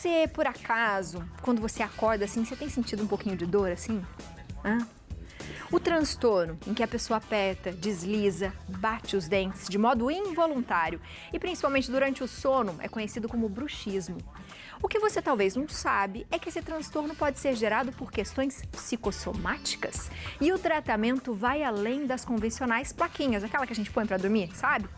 Você, por acaso, quando você acorda assim, você tem sentido um pouquinho de dor assim? Hã? O transtorno em que a pessoa aperta, desliza, bate os dentes de modo involuntário e principalmente durante o sono é conhecido como bruxismo. O que você talvez não sabe é que esse transtorno pode ser gerado por questões psicossomáticas e o tratamento vai além das convencionais plaquinhas, aquela que a gente põe para dormir, sabe?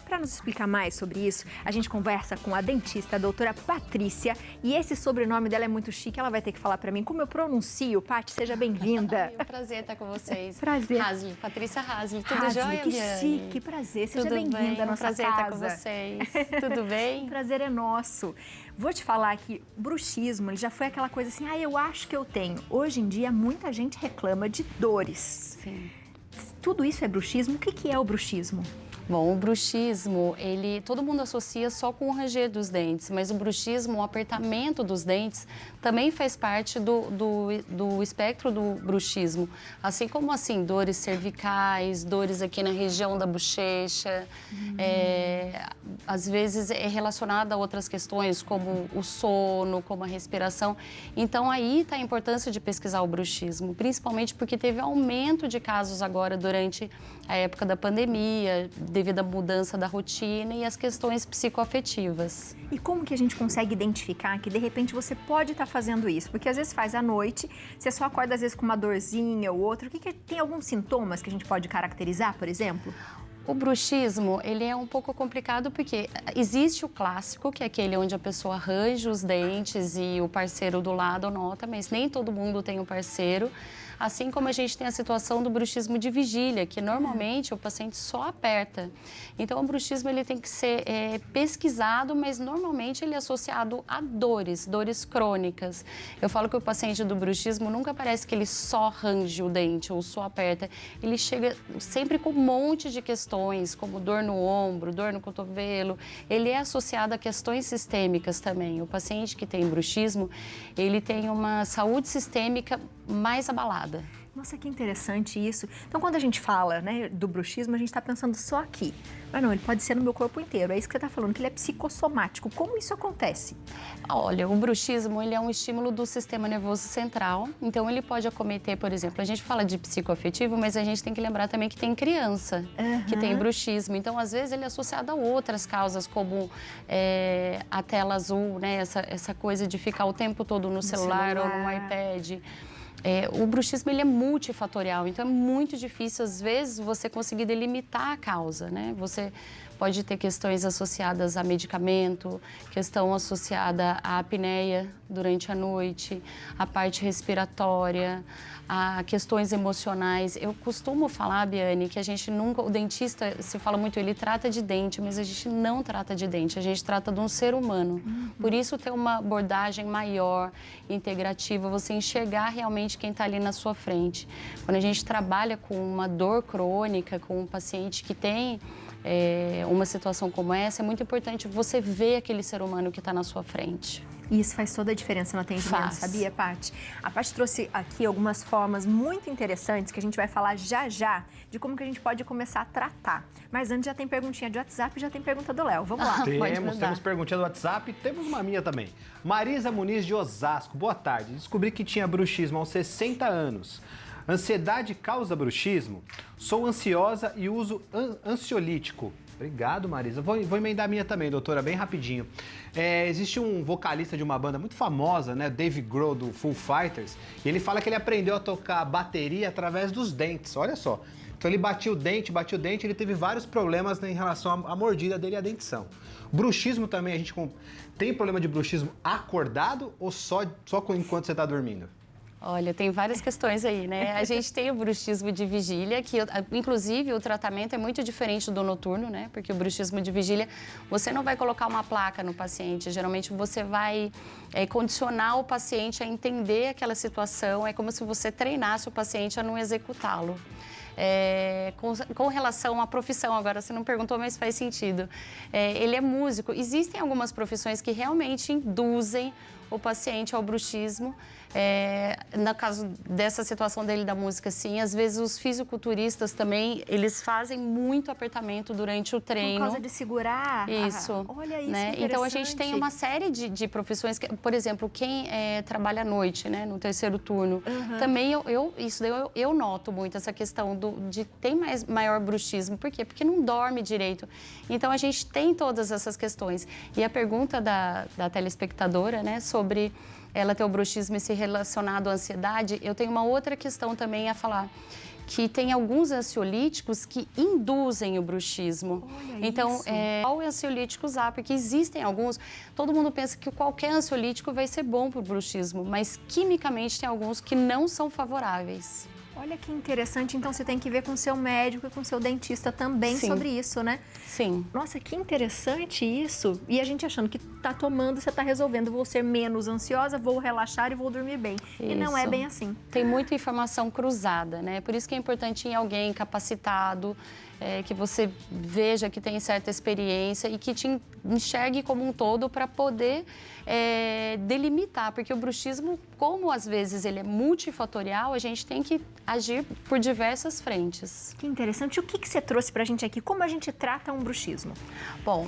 Para nos explicar mais sobre isso, a gente conversa com a dentista, a doutora Patrícia, e esse sobrenome dela é muito chique, ela vai ter que falar para mim como eu pronuncio. Paty, seja bem-vinda. É um prazer estar com vocês. Prazer. Hasli, Patrícia Hasli, tudo Hasli, jóia, que Biane? chique, prazer, seja Tudo bem-vinda bem, à nossa prazer casa. estar com vocês. Tudo bem? O prazer é nosso. Vou te falar que bruxismo, ele já foi aquela coisa assim, eu acho que eu tenho. Hoje em dia, muita gente reclama de dores. Sim. Tudo isso é bruxismo? O que é o bruxismo? Bom, o bruxismo, todo mundo associa só com o ranger dos dentes, mas o bruxismo, o apertamento dos dentes, também faz parte do espectro do bruxismo. Assim como, assim, dores cervicais, dores aqui na região da bochecha, às vezes é relacionada a outras questões, como o sono, como a respiração. Então, aí está a importância de pesquisar o bruxismo, principalmente porque teve aumento de casos agora durante a época da pandemia, devido à mudança da rotina e às questões psicoafetivas. E como que a gente consegue identificar que de repente você pode estar fazendo isso? Porque às vezes faz à noite, você só acorda às vezes com uma dorzinha ou outra. Tem alguns sintomas que a gente pode caracterizar, por exemplo? O bruxismo, ele é um pouco complicado porque existe o clássico, que é aquele onde a pessoa arranja os dentes e o parceiro do lado nota, mas nem todo mundo tem um parceiro. Assim como a gente tem a situação do bruxismo de vigília, que normalmente o paciente só aperta. Então, o bruxismo ele tem que ser pesquisado, mas normalmente ele é associado a dores crônicas. Eu falo que o paciente do bruxismo nunca parece que ele só range o dente ou só aperta. Ele chega sempre com um monte de questões, como dor no ombro, dor no cotovelo. Ele é associado a questões sistêmicas também. O paciente que tem bruxismo, ele tem uma saúde sistêmica mais abalada. Nossa, que interessante isso. Então, quando a gente fala, do bruxismo, a gente está pensando só aqui. Mas não, ele pode ser no meu corpo inteiro. É isso que você está falando, que ele é psicossomático. Como isso acontece? Olha, o bruxismo, ele é um estímulo do sistema nervoso central. Então, ele pode acometer, por exemplo, a gente fala de psicoafetivo, mas a gente tem que lembrar também que tem criança que tem bruxismo. Então, às vezes, ele é associado a outras causas, como a tela azul, essa coisa de ficar o tempo todo no celular ou no iPad. O bruxismo ele é multifatorial, então é muito difícil, às vezes, você conseguir delimitar a causa, Você pode ter questões associadas a medicamento, questão associada à apneia durante a noite, a parte respiratória, a questões emocionais. Eu costumo falar, Biane, que a gente nunca, o dentista, se fala muito, ele trata de dente, mas a gente não trata de dente, a gente trata de um ser humano. Por isso ter uma abordagem maior, integrativa, você enxergar realmente quem está ali na sua frente. Quando a gente trabalha com uma dor crônica, com um paciente que tem uma situação como essa, é muito importante você ver aquele ser humano que está na sua frente. E isso faz toda a diferença no atendimento, sabia, Paty? A Paty trouxe aqui algumas formas muito interessantes que a gente vai falar já de como que a gente pode começar a tratar. Mas antes já tem perguntinha de WhatsApp e já tem pergunta do Léo. Vamos lá. Temos perguntinha do WhatsApp e temos uma minha também. Marisa Muniz de Osasco, boa tarde. Descobri que tinha bruxismo aos 60 anos. Ansiedade causa bruxismo? Sou ansiosa e uso ansiolítico. Obrigado, Marisa. Vou emendar a minha também, doutora, bem rapidinho. Existe um vocalista de uma banda muito famosa, Dave Grohl, do Foo Fighters, e ele fala que ele aprendeu a tocar bateria através dos dentes, olha só. Então ele batia o dente, ele teve vários problemas em relação à mordida dele e à dentição. Bruxismo também, a gente tem problema de bruxismo acordado ou só enquanto você está dormindo? Olha, tem várias questões aí, A gente tem o bruxismo de vigília, que inclusive o tratamento é muito diferente do noturno, Porque o bruxismo de vigília, você não vai colocar uma placa no paciente, geralmente você vai condicionar o paciente a entender aquela situação, é como se você treinasse o paciente a não executá-lo. Com relação à profissão, agora você não perguntou, mas faz sentido. Ele é músico. Existem algumas profissões que realmente induzem o paciente ao bruxismo. No caso dessa situação dele da música, sim, às vezes os fisiculturistas também, eles fazem muito apertamento durante o treino. Por causa de segurar? Isso. Olha isso, né? Então, a gente tem uma série de profissões, que, por exemplo, quem trabalha à noite, né, no terceiro turno, também eu noto muito essa questão de ter maior bruxismo. Por quê? Porque não dorme direito. Então, a gente tem todas essas questões. E a pergunta da telespectadora, né, sobre ela ter o bruxismo e ser relacionado à ansiedade, eu tenho uma outra questão também a falar, que tem alguns ansiolíticos que induzem o bruxismo. Olha então, isso. Qual ansiolítico usar? Porque existem alguns, todo mundo pensa que qualquer ansiolítico vai ser bom para o bruxismo, mas quimicamente tem alguns que não são favoráveis. Olha que interessante, então você tem que ver com o seu médico e com o seu dentista também Sim. sobre isso, né? Sim. Nossa, que interessante isso. E a gente achando que tá tomando, você tá resolvendo, vou ser menos ansiosa, vou relaxar e vou dormir bem. E não é Isso. bem assim. Tem muita informação cruzada, né? Por isso que é importante em alguém capacitado, que você veja que tem certa experiência e que te enxergue como um todo para poder delimitar. Porque o bruxismo, como às vezes ele é multifatorial, a gente tem que agir por diversas frentes. Que interessante. O que você trouxe pra gente aqui? Como a gente trata um bruxismo? Bom,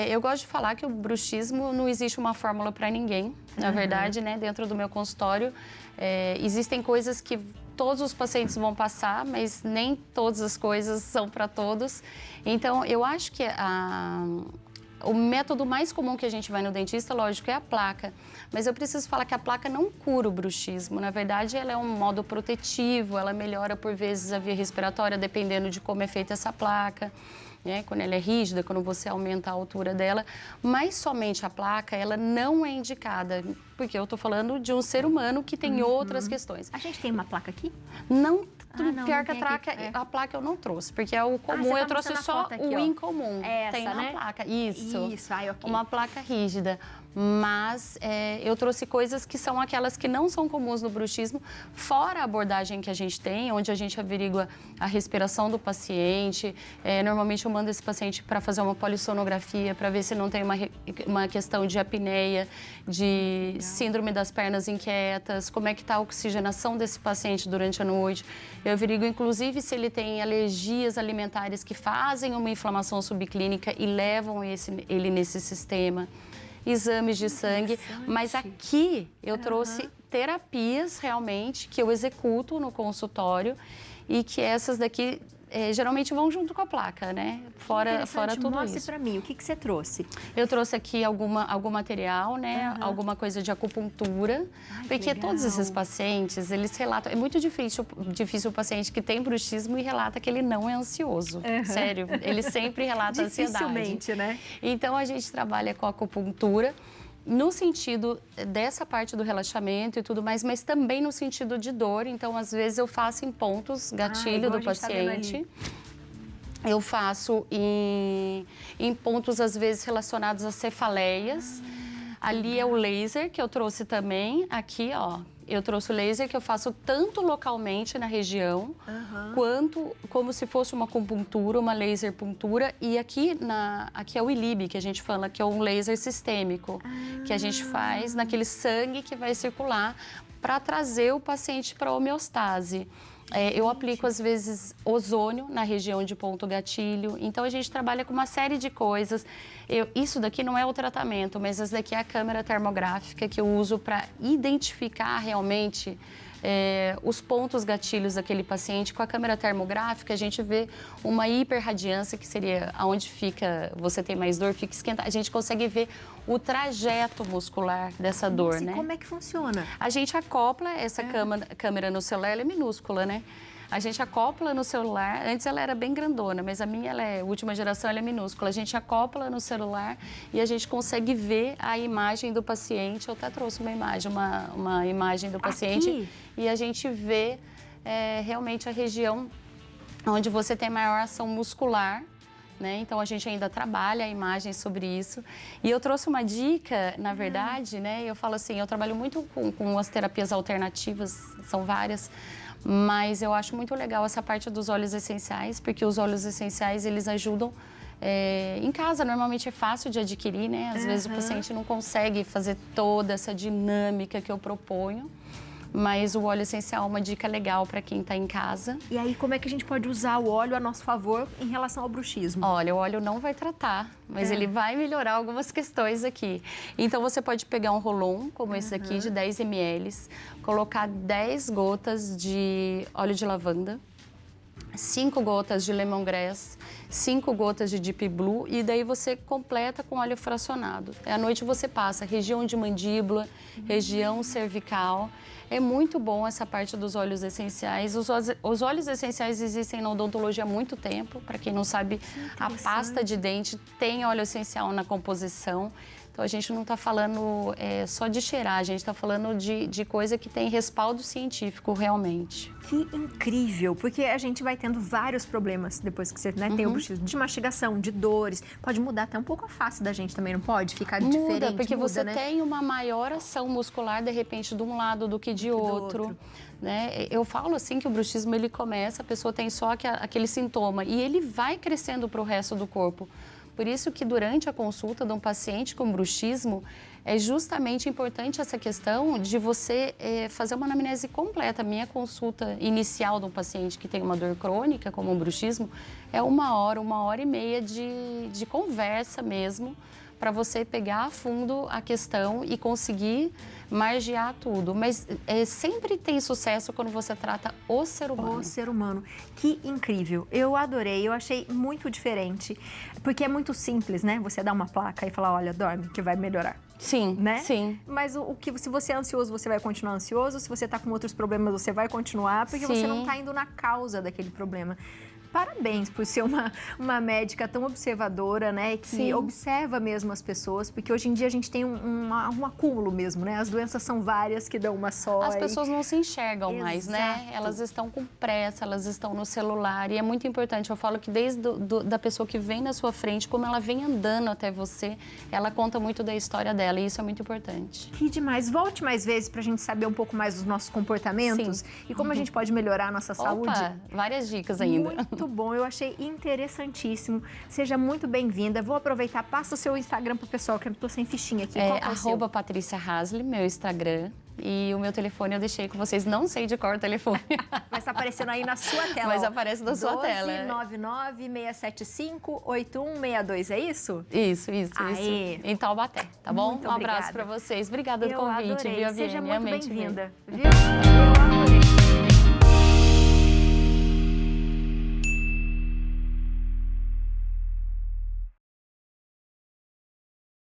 eu gosto de falar que o bruxismo não existe uma fórmula para ninguém. Na verdade, né, dentro do meu consultório, existem coisas que todos os pacientes vão passar, mas nem todas as coisas são para todos. Então, eu acho que o método mais comum que a gente vai no dentista, lógico, é a placa. Mas eu preciso falar que a placa não cura o bruxismo. Na verdade, ela é um modo protetivo, ela melhora, por vezes, a via respiratória, dependendo de como é feita essa placa. Quando ela é rígida, quando você aumenta a altura dela, mas somente a placa, ela não é indicada, porque eu estou falando de um ser humano que tem outras questões. A gente tem uma placa aqui? Não, não, pior não que a tem placa, aqui. a placa eu não trouxe, porque é o comum, você tá eu trouxe mostrando a só foto aqui, o ó. incomum. Essa, tem na né? placa, isso. Isso, ok. Uma placa rígida. Mas eu trouxe coisas que são aquelas que não são comuns no bruxismo, fora a abordagem que a gente tem, onde a gente averigua a respiração do paciente. Normalmente eu mando esse paciente para fazer uma polissonografia, para ver se não tem uma questão de apneia, de síndrome das pernas inquietas, como é que está a oxigenação desse paciente durante a noite. Eu averigo, inclusive, se ele tem alergias alimentares que fazem uma inflamação subclínica e levam ele nesse sistema. Exames de sangue, mas aqui eu trouxe terapias realmente que eu executo no consultório e que essas daqui geralmente vão junto com a placa, né? Fora tudo Mostre isso. pra mim, o que você trouxe? Eu trouxe aqui algum material, né? Alguma coisa de acupuntura, porque todos esses pacientes, eles relatam... É muito difícil o paciente que tem bruxismo e relata que ele não é ansioso. Sério, ele sempre relata ansiedade. Dificilmente, né? Então, a gente trabalha com acupuntura no sentido dessa parte do relaxamento e tudo mais, mas também no sentido de dor. Então, às vezes, eu faço em pontos gatilho do paciente. Eu faço em pontos, às vezes, relacionados a cefaleias. Ali é o laser, que eu trouxe também. Aqui, ó, eu trouxe o laser que eu faço tanto localmente na região, quanto como se fosse uma acupuntura, uma laser puntura. E aqui é o ILIB, que a gente fala, que é um laser sistêmico, que a gente faz naquele sangue que vai circular para trazer o paciente para a homeostase. Eu aplico, às vezes, ozônio na região de ponto gatilho. Então, a gente trabalha com uma série de coisas. Isso daqui não é o tratamento, mas essa daqui é a câmera termográfica que eu uso para identificar realmente os pontos gatilhos daquele paciente. Com a câmera termográfica, a gente vê uma hiperradiância, que seria onde você tem mais dor, fica esquentado. A gente consegue ver o trajeto muscular dessa dor, né? Como é que funciona? A gente acopla essa câmera no celular, ela é minúscula, né? A gente acopla no celular, antes ela era bem grandona, mas a minha, ela é última geração, ela é minúscula. A gente acopla no celular e a gente consegue ver a imagem do paciente. Eu até trouxe uma imagem do paciente. Aqui? E a gente vê realmente a região onde você tem maior ação muscular. Né? Então, a gente ainda trabalha a imagem sobre isso. E eu trouxe uma dica, na verdade, né? Eu falo assim, eu trabalho muito com as terapias alternativas, são várias, mas eu acho muito legal essa parte dos óleos essenciais, porque os óleos essenciais, eles ajudam Em casa, normalmente é fácil de adquirir, né? Às vezes o paciente não consegue fazer toda essa dinâmica que eu proponho. Mas o óleo essencial é uma dica legal para quem está em casa. E aí, como é que a gente pode usar o óleo a nosso favor em relação ao bruxismo? Olha, o óleo não vai tratar, mas ele vai melhorar algumas questões aqui. Então, você pode pegar um rolon, como esse aqui, de 10 ml, colocar 10 gotas de óleo de lavanda, 5 gotas de lemongrass, 5 gotas de Deep Blue e daí você completa com óleo fracionado. À noite você passa região de mandíbula, região cervical. É muito bom essa parte dos óleos essenciais. Os óleos essenciais existem na odontologia há muito tempo. Para quem não sabe, a pasta de dente tem óleo essencial na composição. Então, a gente não está falando só de cheirar, a gente está falando de coisa que tem respaldo científico realmente. Que incrível, porque a gente vai tendo vários problemas depois que você tem o bruxismo, de mastigação, de dores. Pode mudar até um pouco a face da gente também, não pode? Ficar diferente, porque você né? tem uma maior ação muscular, de repente, de um lado do que de outro. Né? Eu falo assim que o bruxismo, ele começa, a pessoa tem só aquele sintoma e ele vai crescendo para o resto do corpo. Por isso que durante a consulta de um paciente com bruxismo, é justamente importante essa questão de você fazer uma anamnese completa. A minha consulta inicial de um paciente que tem uma dor crônica, como um bruxismo, é 1 hora, 1 hora e meia de conversa mesmo, para você pegar a fundo a questão e conseguir margear tudo. Mas sempre tem sucesso quando você trata o ser humano. O ser humano. Que incrível. Eu adorei, eu achei muito diferente. Porque é muito simples, né? Você dá uma placa e falar, olha, dorme, que vai melhorar. Sim, né? Sim. Mas se você é ansioso, você vai continuar ansioso. Se você tá com outros problemas, você vai continuar, porque você não tá indo na causa daquele problema. Parabéns por ser uma médica tão observadora, né? Que observa mesmo as pessoas, porque hoje em dia a gente tem um acúmulo mesmo, né? As doenças são várias que dão uma só. As pessoas não se enxergam mais, né? Elas estão com pressa, elas estão no celular e é muito importante. Eu falo que desde da pessoa que vem na sua frente, como ela vem andando até você, ela conta muito da história dela e isso é muito importante. Que demais. Volte mais vezes pra gente saber um pouco mais dos nossos comportamentos e como a gente pode melhorar a nossa saúde. Várias dicas ainda. Muito bom, eu achei interessantíssimo. Seja muito bem-vinda. Vou aproveitar, passa o seu Instagram pro pessoal, que eu tô sem fichinha aqui. Qual que é o @Patrícia Hasley, meu Instagram. E o meu telefone eu deixei com vocês, não sei de cor o telefone. Mas tá aparecendo aí na sua tela. Mas aparece na sua tela. 12996758162, é isso? Isso. Em Taubaté, tá bom? Muito um abraço pra vocês. Obrigada do convite, adorei. viu, Seja Aviane? muito bem-vinda. Eu adorei.